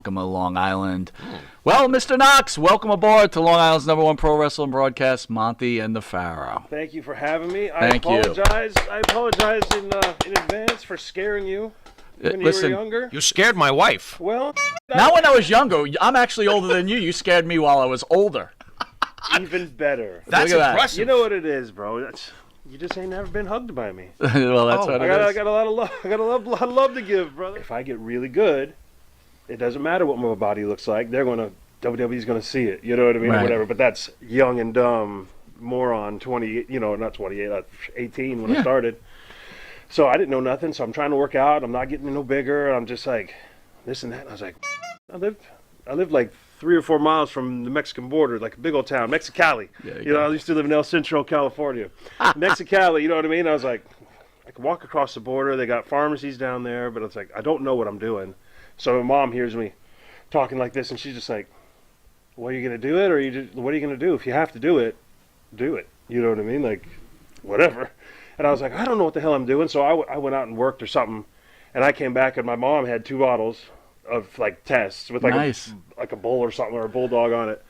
Welcome to Long Island. Well, Mr. Knox, welcome aboard to Long Island's #1 pro wrestling broadcast, Monty and the Pharaoh. Thank you for having me. Thank you. I apologize in advance for scaring you when you were younger. You scared my wife. Well, Not when I was younger. I'm actually older than you. You scared me while I was older. even better. That's Look at that. impressive. You know what it is, bro. You just ain't never been hugged by me. Well, that's what it is. I got a lot of love. I got a lot of love to give, brother. If I get really good, it doesn't matter what my body looks like. WWE's gonna see it. You know what I mean? Right. Or whatever. But that's young and dumb moron. 28. You know, not 28. 18 when I started. So I didn't know nothing. So I'm trying to work out. I'm not getting no bigger. I'm just like this and that. And I was like, I lived like 3 or 4 miles from the Mexican border, like a big old town, Mexicali. You know, I used to live in El Centro, California. Mexicali, you know what I mean? I was like, I can walk across the border. They got pharmacies down there, but it's like, I don't know what I'm doing. So my mom hears me talking like this, and she's just like, well, are you going to do it? Or what are you going to do? If you have to do it, do it. You know what I mean? Like, whatever. And I was like, I don't know what the hell I'm doing. So I went out and worked or something, and I came back, and my mom had 2 bottles of like tests with like a bull or something or a bulldog on it.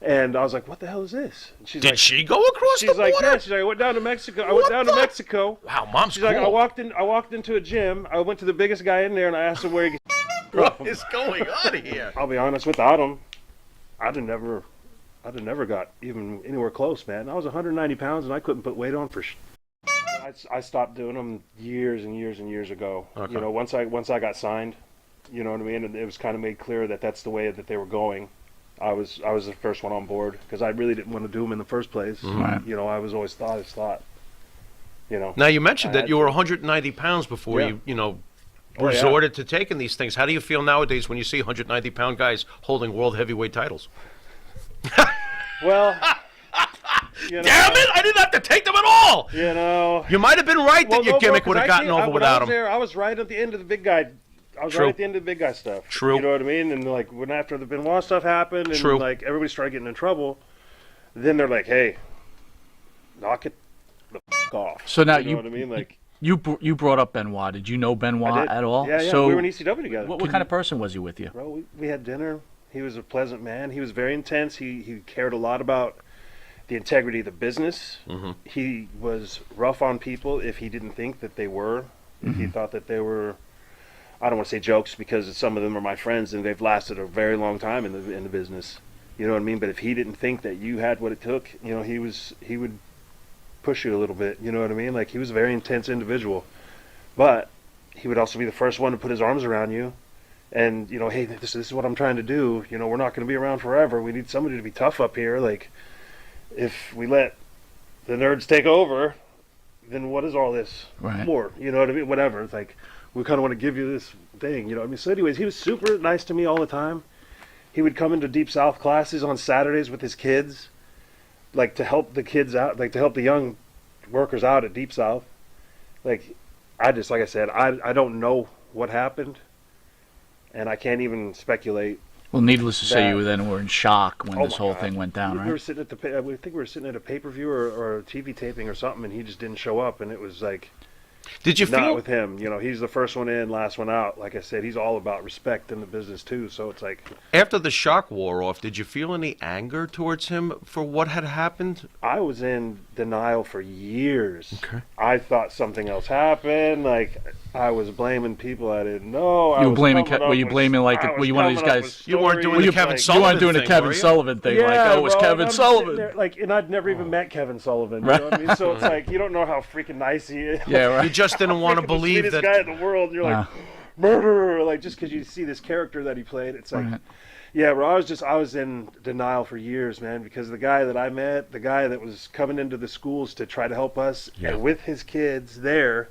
And I was like, what the hell is this? And she's Did she go across the border? She's like, yeah. She's like, I went down to Mexico. Wow, mom's She's cool. like, I walked into a gym. I went to the biggest guy in there, and I asked him where he What is going on here? I'll be honest, without him, I'd have never got even anywhere close, man. I was 190 pounds, and I couldn't put weight on for I stopped doing them years and years and years ago. Okay. You know, once I got signed, you know what I mean? And it was kind of made clear that that's the way that they were going. I was the first one on board because I really didn't want to do them in the first place. Right. You know, I was always thought, you know. Now, you mentioned that you were 190 pounds before Yeah. you resorted to taking these things. How do you feel nowadays when you see 190-pound guys holding world heavyweight titles? Well, you know, Damn it! I didn't have to take them at all! You know. You might have been right that your gimmick would have gotten over without them. I was right at the end of the big guy. I was True. right at the end of the big guy stuff. True. You know what I mean? And like when after the Benoit stuff happened and True. like everybody started getting in trouble, then they're like, hey, knock it the off. So now you know what I mean? Like you brought up Benoit. Did you know Benoit at all? Yeah, yeah. So we were in ECW together. what kind of person was he with you? Bro, we had dinner. He was a pleasant man. He was very intense. He cared a lot about the integrity of the business. Mm-hmm. He was rough on people if he didn't think that they were. If he thought that they were, I don't want to say jokes because some of them are my friends and they've lasted a very long time in the business. You know what I mean? But if he didn't think that you had what it took, you know, he would push you a little bit. You know what I mean? Like he was a very intense individual, but he would also be the first one to put his arms around you. And, you know, hey, this is what I'm trying to do. You know, we're not going to be around forever. We need somebody to be tough up here. Like, if we let the nerds take over, then what is all this for? You know what I mean? Whatever. It's like, we kind of want to give you this thing. You know what I mean? So anyways, he was super nice to me all the time. He would come into Deep South classes on Saturdays with his kids, like to help the kids out, like to help the young workers out at Deep South. Like, like I said, I don't know what happened. And I can't even speculate. Well, needless to say, you then were in shock when this whole God. thing went down, right? We were sitting at I think we were sitting at a pay-per-view or a TV taping or something, and he just didn't show up, and it was like, Did you not feel with him. You know, he's the first one in, last one out. Like I said, he's all about respect in the business too. So it's like, after the shock wore off, did you feel any anger towards him for what had happened? I was in denial for years. Okay. I thought something else happened. Like I was blaming people I didn't know. You were blaming? Were you blaming were you one of these guys? You weren't doing the Kevin You Sullivan weren't doing the thing, Kevin were you? Sullivan thing, Yeah, like, oh, it was bro, Kevin and I'm sitting Sullivan. there, like, and I'd never even met Kevin Sullivan. You know what I mean? So it's like you don't know how freaking nice he is. Yeah, right. You just didn't want to Freaking the believe sweetest that. guy in the world. And you're like murderer, like just because you see this character that he played. It's like, yeah, bro. I was in denial for years, man, because the guy that I met, the guy that was coming into the schools to try to help us, and with his kids there.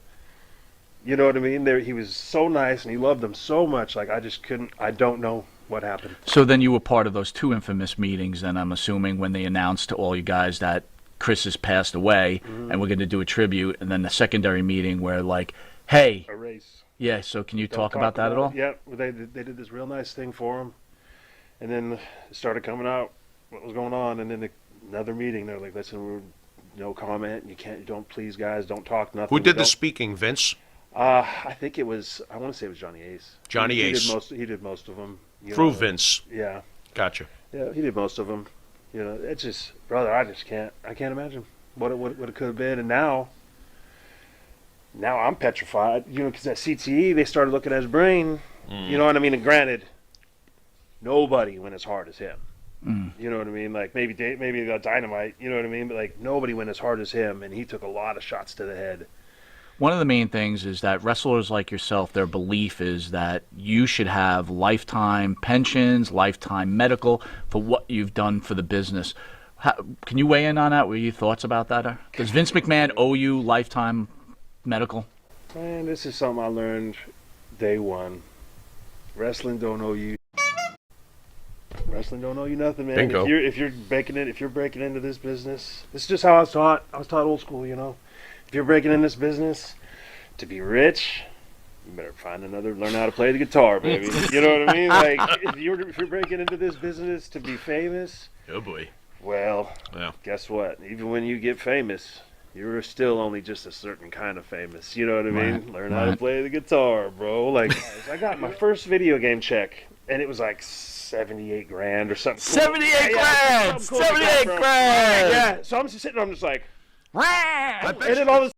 You know what I mean? He was so nice, and he loved them so much. Like, I just couldn't. I don't know what happened. So then you were part of those 2 infamous meetings, then I'm assuming, when they announced to all you guys that Chris has passed away, and we're going to do a tribute, and then the secondary meeting where, like, hey, A race. yeah. So can you Don't talk about that at all? Yeah, they did this real nice thing for him, and then it started coming out what was going on, and then another meeting. They're like, listen, no comment. Don't please, guys, don't talk nothing. Who did the speaking, Vince? I think it was. I want to say it was Johnny Ace. Johnny he Ace. He did most of them. Through Vince. Yeah. Gotcha. Yeah, he did most of them. You know, it's just, brother, I just can't. I can't imagine what it could have been. And now I'm petrified. You know, because at CTE they started looking at his brain. You know what I mean? And granted, nobody went as hard as him. You know what I mean? Like maybe Dynamite. You know what I mean? But like nobody went as hard as him, and he took a lot of shots to the head. One of the main things is that wrestlers like yourself, their belief is that you should have lifetime pensions, lifetime medical for what you've done for the business. Can you weigh in on that? What are your thoughts about that are? Does Vince McMahon owe you lifetime medical? Man, this is something I learned day one. Wrestling don't owe you. Wrestling don't owe you nothing, man. Bingo. If you're breaking into this business, this is just how I was taught. I was taught old school, you know. If you're breaking in this business to be rich, you better learn how to play the guitar, baby. You know what I mean? Like if you're breaking into this business to be famous, Oh boy. well, Yeah. guess what? Even when you get famous, you're still only just a certain kind of famous. You know what I mean? Right, Learn how to play the guitar, bro. Like I got my first video game check, and it was like 78 grand or something. 78 grand! Something cool. 78 grand! Yeah. So I'm just sitting there, I'm just like, I bet and then all of a